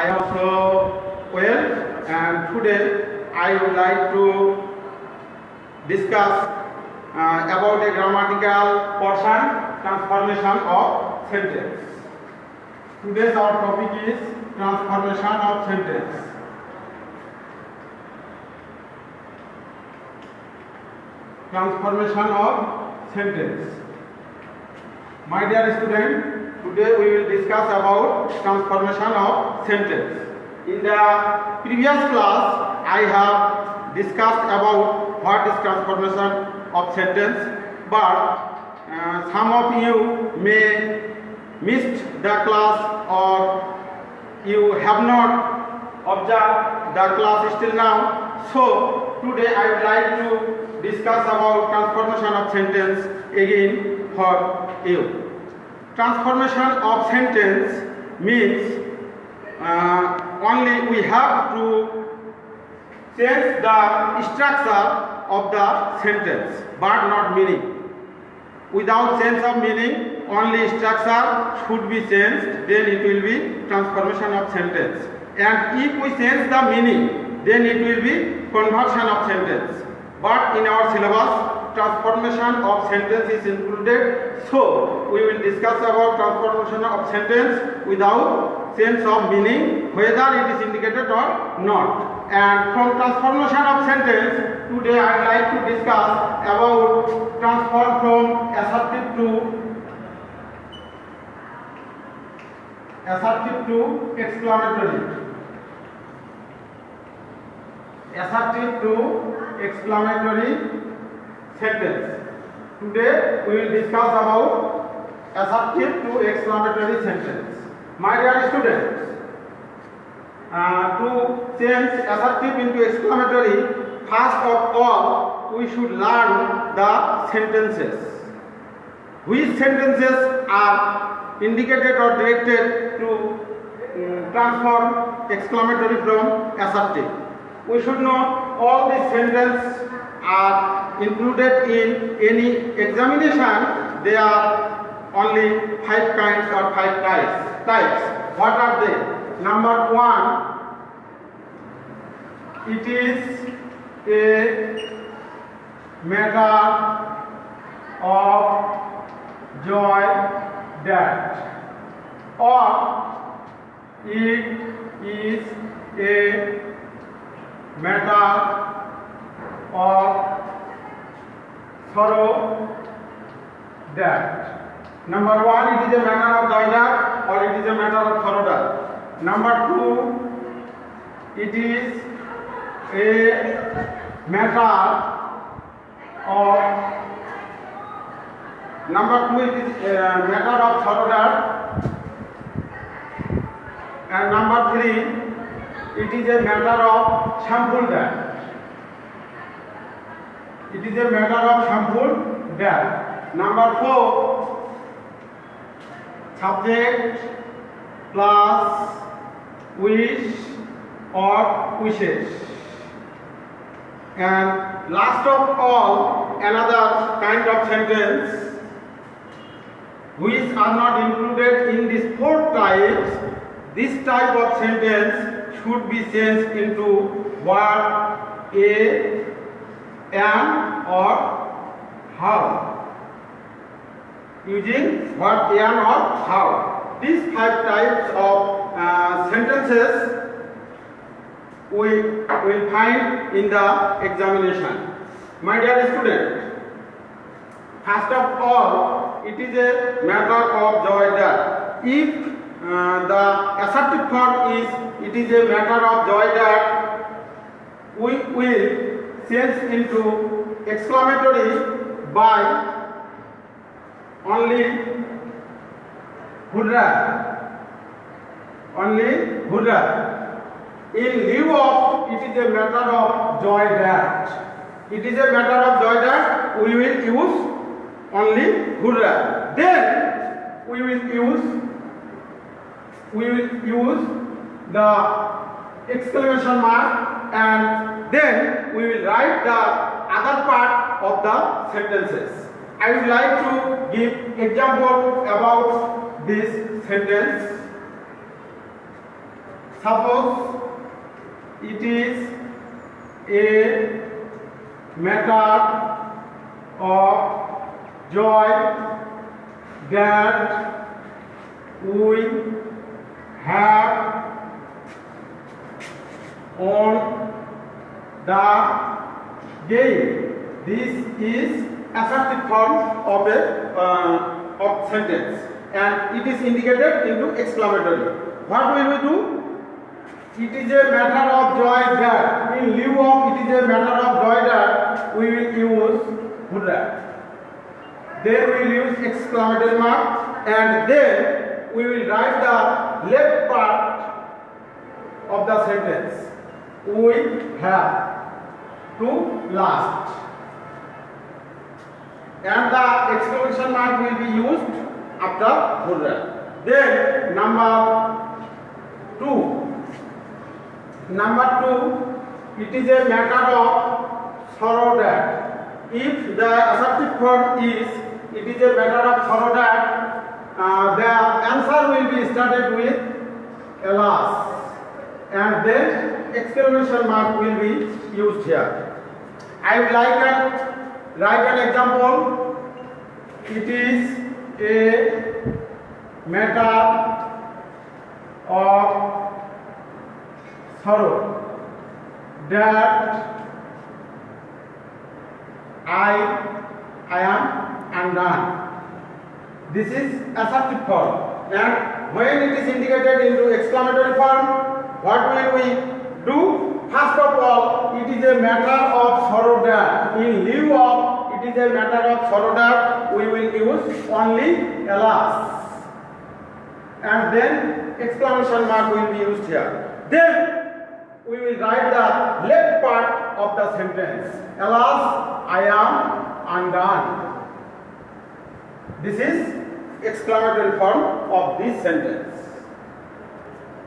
I also well, and today I would like to discuss about a grammatical portion, transformation of sentence. Today's our topic is transformation of sentence. Transformation of sentence. My dear student, today we will discuss about transformation of sentence. In the previous class, I have discussed about what is transformation of sentence, but some of you may missed the class or you have not observed the class still now. So today I would like to discuss about transformation of sentence again for you. Transformation of sentence means only we have to change the structure of the sentence but not meaning. Without change of meaning, only structure should be changed, then it will be transformation of sentence. And if we change the meaning, then it will be conversion of sentence. But in our syllabus, transformation of sentence is included. So we will discuss about transformation of sentence without change of meaning, whether it is indicated or not. And from transformation of sentence, today I would like to discuss about transform from assertive to exclamatory. Assertive to exclamatory sentence. Today we will discuss about assertive to exclamatory sentence. My dear students, to change assertive into exclamatory, first of all we should learn the sentences. Which sentences are indicated or directed to transform exclamatory from assertive. We should know all these sentences are included in any examination. There are only 5 kinds or 5 types. What are they? Number 1, it is a matter of joy that, or it is a matter of sorrow that. Number 1, it is a matter of joy that, or it is a matter of sorrow that. Number 2, it is a matter of it is a matter of sorrow that. And number 3, it is a matter of shameful that. It is a matter of shameful that. Number 4, subject plus wish or wishes. And last of all, another kind of sentence which are not included in these 4 types. This type of sentence should be changed into word a, an, or how. Using word an or how. These 5 types of sentences we will find in the examination. My dear student, first of all, it is a matter of joy that. If the assertive form is it is a matter of joy that, we will change into exclamatory by only hurrah. Only hurrah. In lieu of it is a matter of joy that. It is a matter of joy that, we will use only hurrah. Then we will use the exclamation mark, and then we will write the other part of the sentences. I would like to give example about this sentence. Suppose it is a matter of joy that we have on the day. This is assertive form of a of sentence, and it is indicated into exclamatory. What will we do? It is a matter of joy that, in lieu of it is a matter of joy that, we will use hurrah. Then we will use exclamatory mark, and then we will write the left part of the sentence. We have to last, and the exclamation mark will be used after hurrah. Then number 2. It is a matter of sorrow that. If the assertive form is it is a matter of sorrow that, the answer will be started with alas, and then exclamation mark will be used here. I would like to write an example. It is a matter of sorrow that I am undone. This is assertive form, and when it is indicated into exclamatory form, what will we do? First of all, it is a matter of sorrow that. In lieu of it is a matter of sorrow that, we will use only alas, and then exclamation mark will be used here. Then we will write the left part of the sentence. Alas, I am undone. This is exclamatory form of this sentence.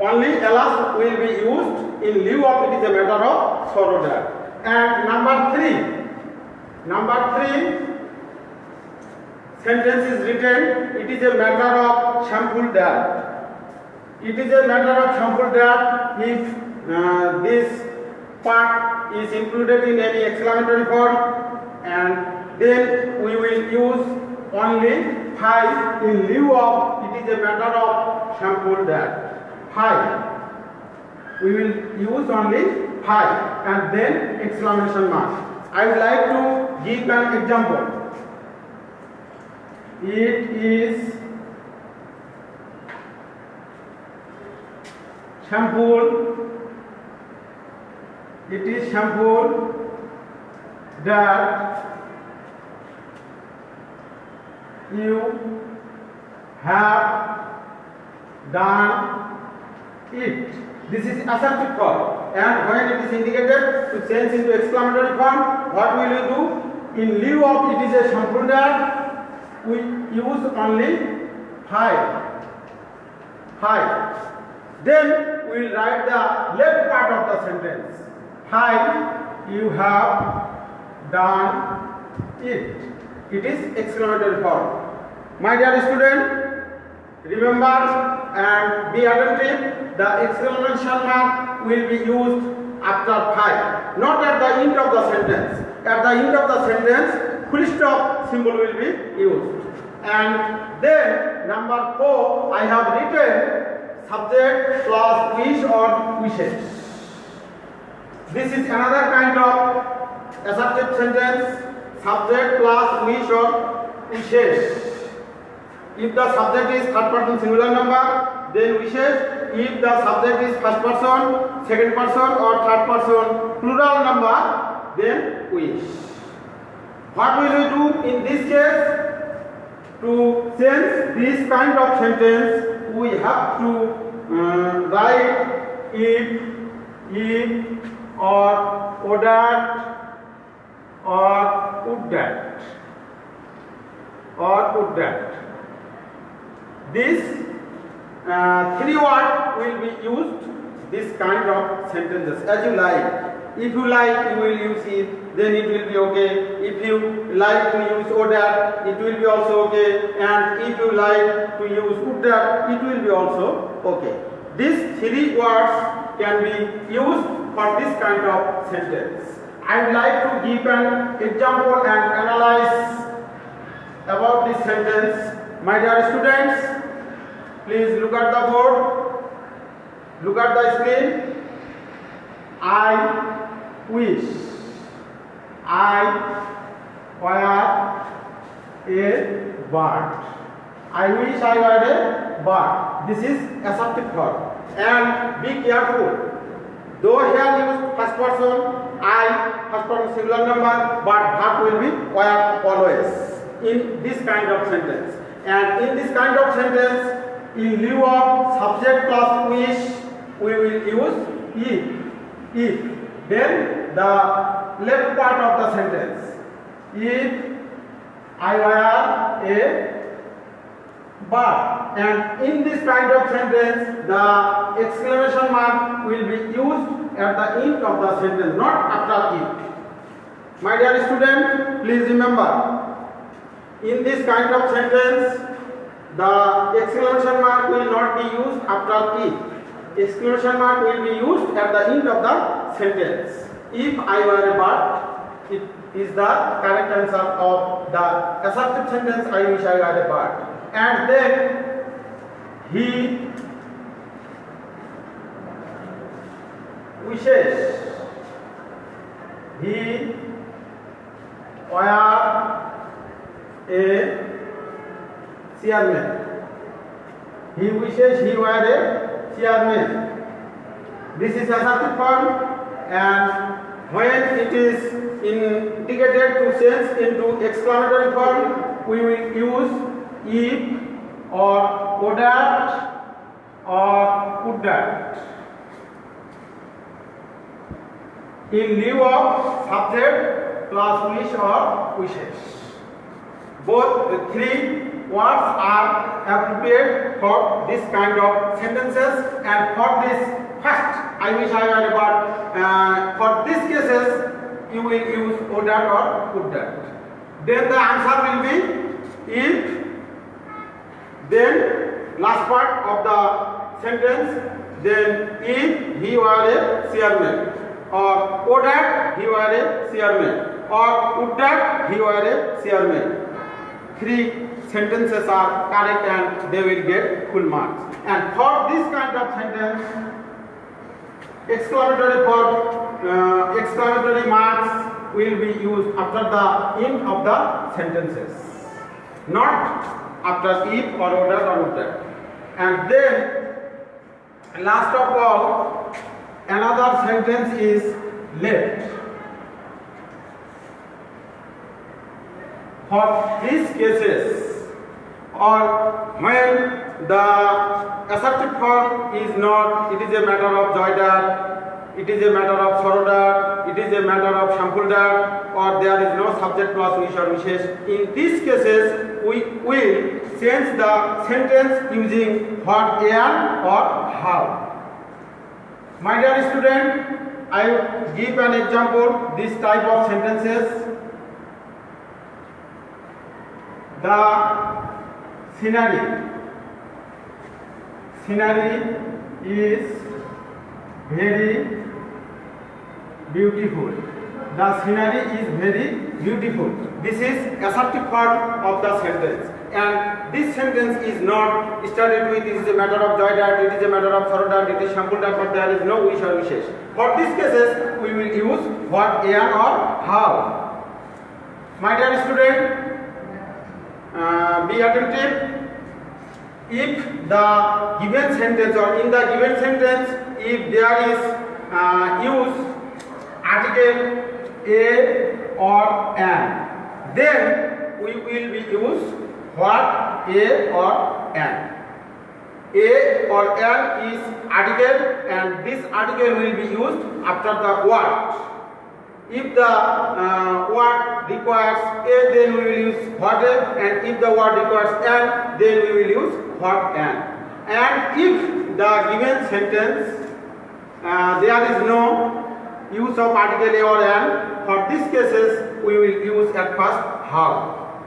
Only alas will be used in lieu of it is a matter of sorrow that. And number 3 sentence is written, it is a matter of shameful that. It is a matter of shameful that if this part is included in any exclamatory form, and then we will use only 5 in lieu of it is a matter of shameful that. 5. We will use only 5 and then exclamation mark. I would like to give an example. It is shameful. It is shameful that you have done it. This is assertive form, and when it is indicated to change into exclamatory form, what will you do? In lieu of it is a shameful that, we use only 5. Then we will write the left part of the sentence. 5. You have done it. It is exclamatory form. My dear student, remember and be attentive. The exclamation mark will be used after 5, not at the end of the sentence. At the end of the sentence, full stop symbol will be used. And then number 4, I have written subject plus wish or wishes. This is another kind of assertive sentence, subject plus wish or wishes. If the subject is third person singular number, then wishes. If the subject is first person, second person or third person plural number, then wish. What will we do in this case? To change this kind of sentence, we have to write if or ordered or would that or would that. This 3 words will be used this kind of sentences as you like. If you like, you will use it, then it will be okay. If you like to use order, it will be also okay. And if you like to use would that, it will be also okay. these three words can be used for this kind of sentence. I would like to give an example and analyze about this sentence. My dear students, please look at the board, look at the screen. I wish I were a bird. I wish I were a bird. This is assertive verb. And be careful. Though here used first person, I, first person singular number, but verb will be were always in this kind of sentence. And in this kind of sentence, in lieu of subject plus wish, we will use if. Then the left part of the sentence. If I were a bird. And in this kind of sentence, the exclamation mark will be used at the end of the sentence, not after it. My dear student, please remember, in this kind of sentence, the exclamation mark will not be used after it. Exclamation mark will be used at the end of the sentence. If I were a bird, it is the correct answer of the assertive sentence, I wish I were a bird. And then he wishes he were a chairman. He wishes he were a chairman. This is assertive form, and when it is indicated to change into exclamatory form, we will use if or would that or could that. In lieu of subject plus wish or wishes. Both the three words are appropriate for this kind of sentences, and for this first, I wish I were a bird, for these cases you will use would that or could that. Then the answer will be if, then last part of the sentence, then if he were a chairman, or would that he were a chairman, or would that he were a chairman. Three sentences are correct and they will get full marks. And for this kind of sentence, exclamatory marks will be used after the end of the sentences, not after if or would that or would that. And then last of all, another sentence is left. For these cases, or when the assertive form is not, it is a matter of joydar, it is a matter of sorodar, it is a matter of shampooldar, or there is no subject plus wish or wishes. In these cases, we will change the sentence using what, and, or how. My dear student, I will give an example, this type of sentences. The scenery is very beautiful. The scenery is very beautiful. This is assertive part of the sentence. And this sentence is not started with it is a matter of joydar, it is a matter of sorodar, it is shampooldar, but there is no wish or wishes. For these cases, we will use what, and, or how. My dear student, be attentive. If the given sentence, or in the given sentence, if there is use article a or an, then we will be use what, a or an. A or an is article, and this article will be used after the word. If the word requires a, then we will use what a, and if the word requires an, then we will use what an. And if the given sentence there is no use of article a or an, for these cases we will use at first how.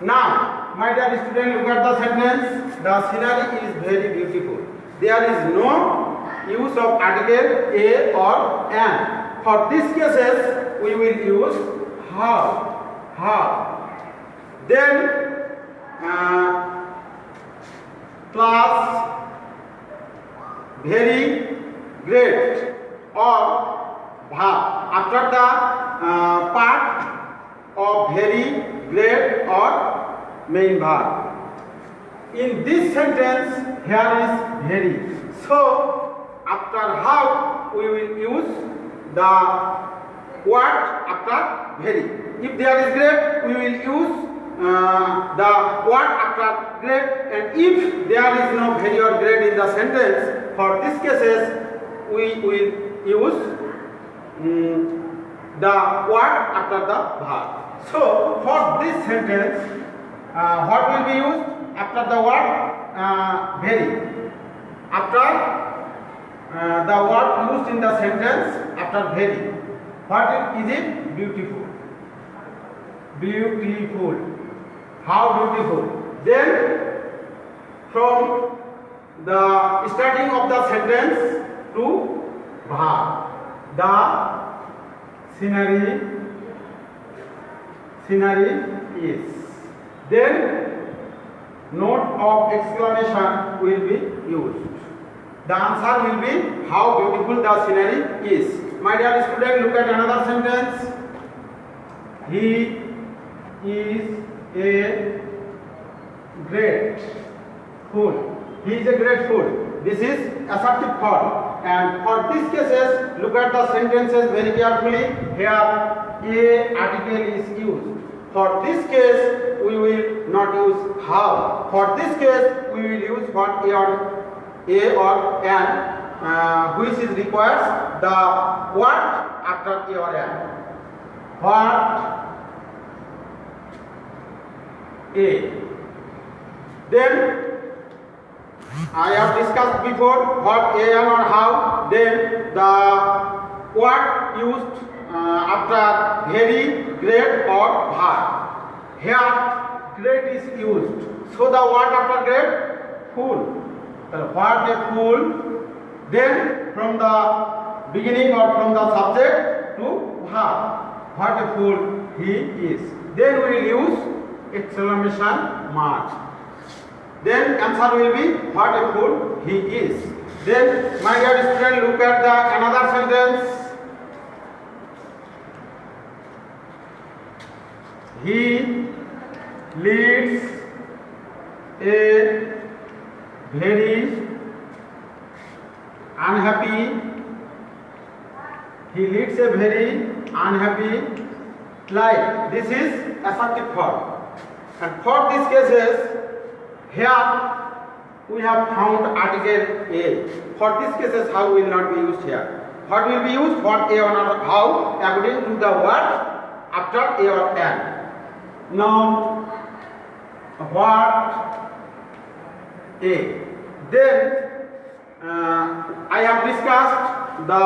Now, my dear student, look at the sentence. The scenery is very beautiful. there is no use of article a or an. For these cases, we will use have. Then class, very, great, or verb after the part of very, great, or main verb. In this sentence, here is very. So, after how, we will use the word after very. If there is great, we will use the word after great, and if there is no very or great in the sentence, for these cases, we will use the word after the verb. So, for this sentence, what will be used? After the word very. After the word used in the sentence after very. What is it? Beautiful. Beautiful. How beautiful. Then from the starting of the sentence to verb. The scenery is. Then note of exclamation will be used. The answer will be how beautiful the scenery is. My dear student, look at another sentence. He is a great fool. He is a great fool. This is assertive form. And for these cases, look at the sentences very carefully. Here, a article is used. For this case, we will not use how. For this case, we will use what a or an, which is requires the word after a or an. What a. Then I have discussed before what a and or how. Then the word used after very, great, or verb. Here great is used. So the word after great, fool. What a fool. Then from the beginning or from the subject to verb. What a fool he is. Then we will use exclamation mark. Then answer will be what a fool he is. Then my dear student, look at the another sentence. He leads a very unhappy. He leads a very unhappy life. This is assertive form. And for these cases, here we have found article a. For these cases, how will not be used here? What will be used? What a or how according to the word after a or an. Now, what a. Then I have discussed the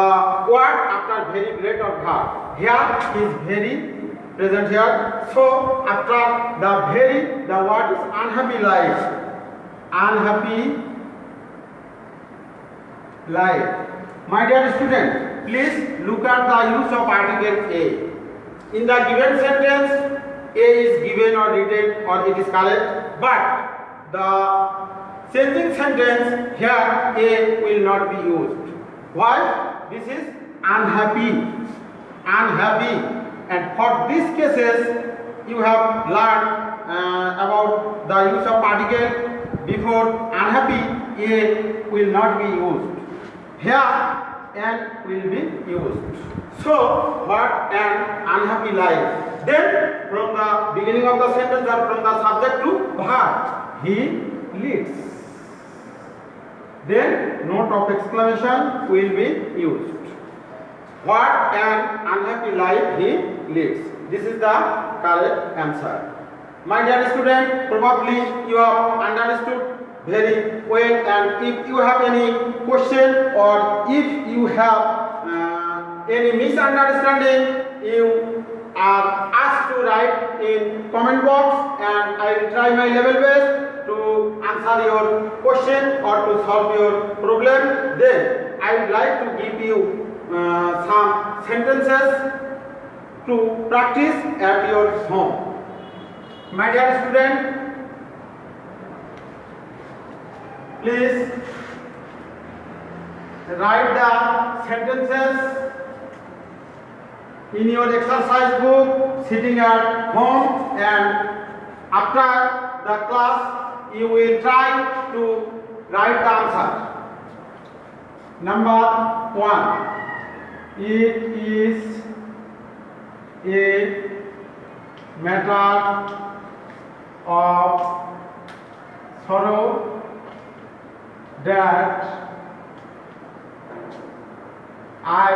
word after very, great, or verb. Here is very present here. So after the very, the word is unhappy life. Unhappy life. My dear student, please look at the use of article a. In the given sentence, a is given or written or it is correct, but the changing sentence here a will not be used. Why? This is unhappy. Unhappy. And for these cases, you have learned about the use of article. Before unhappy, a will not be used. Here, an will be used. So, what an unhappy life. Then, from the beginning of the sentence or from the subject to verb, he leads. Then, note of exclamation will be used. What an unhappy life he leads. This is the correct answer. My dear student, probably you have understood very well, and if you have any question or if you have any misunderstanding, you are asked to write in comment box, and I will try my level best to answer your question or to solve your problem, then I would like to give you some sentences to practice at your home. My dear student, please write the sentences in your exercise book sitting at home, and after the class you will try to write the answer. Number 1. It is a matter of sorrow that I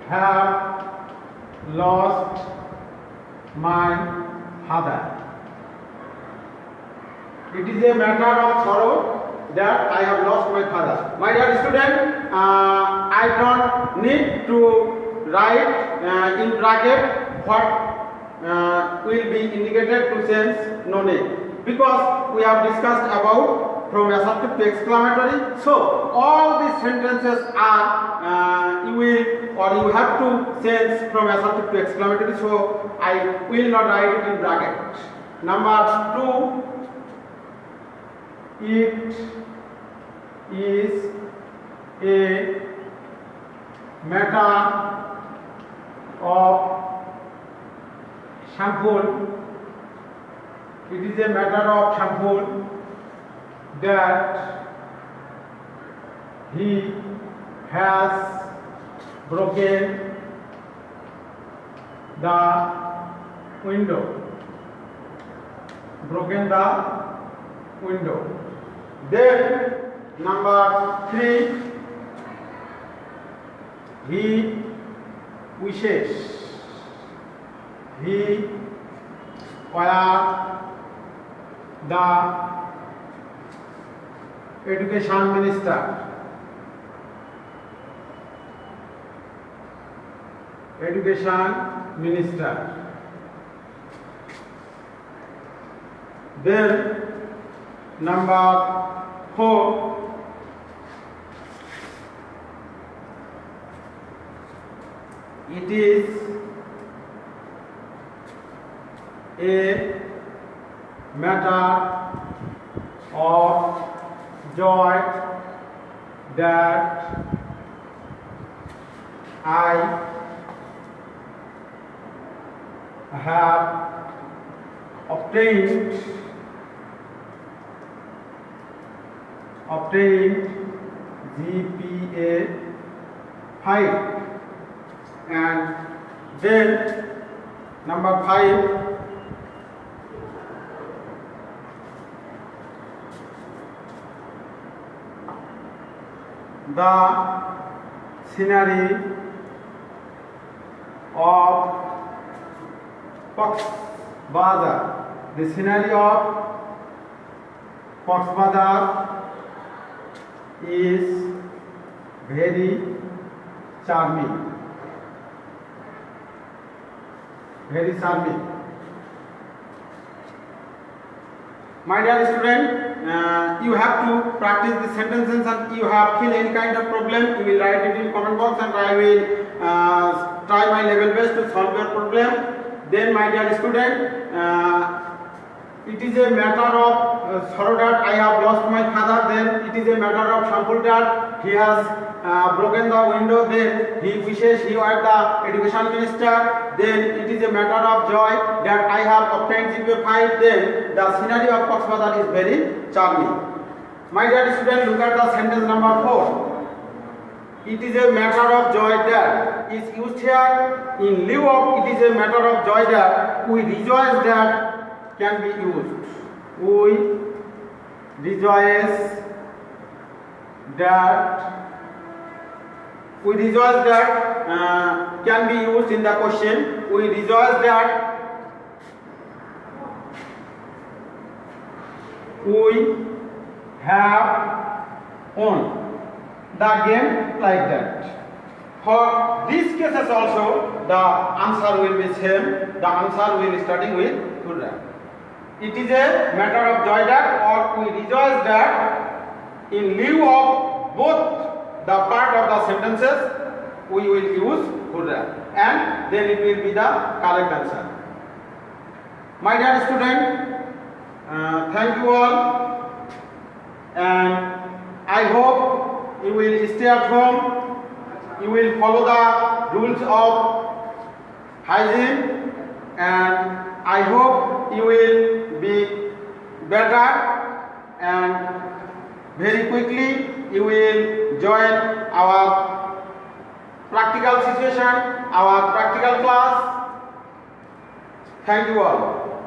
have lost my father. It is a matter of sorrow that I have lost my father. My dear student, I don't need to write in bracket what will be indicated to sense no need, because we have discussed about from assertive to exclamatory. So all these sentences are you have to sense from assertive to exclamatory. So I will not write it in bracket. Number 2. It is a matter of shameful. It is a matter of shameful that he has broken the window. Broken the window. Then number 3. He wishes he were the education minister. Education minister. Then number 4. It is a matter of joy that I have obtained GPA 5. And then number 5. The scenery of Cox's Bazar. The scenery of Cox's Bazar is very charming. Very charming. My dear student, you have to practice the sentences, and you have feel any kind of problem, you will write it in comment box, and I will try my level best to solve your problem. Then my dear student, it is a matter of sorrow that I have lost my father. Then it is a matter of shameful that he has broken the window. Then he wishes he were the education minister. Then it is a matter of joy that I have obtained GPA 5. Then the scenery of Cox's Bazar is very charming. My dear student, look at the sentence number 4. It is a matter of joy that is used here in lieu of it is a matter of joy that we rejoice that can be used. We rejoice that can be used in the question. We rejoice that we have won the game, like that. For these cases also the answer will be same. The answer will be starting with children. it is a matter of joy that, or we rejoice that in lieu of both the part of the sentences we will use could have, and then it will be the correct answer. My dear student, thank you all, and I hope you will stay at home, you will follow the rules of hygiene, and I hope you will be better, and very quickly you will join our practical situation, our practical class. Thank you all.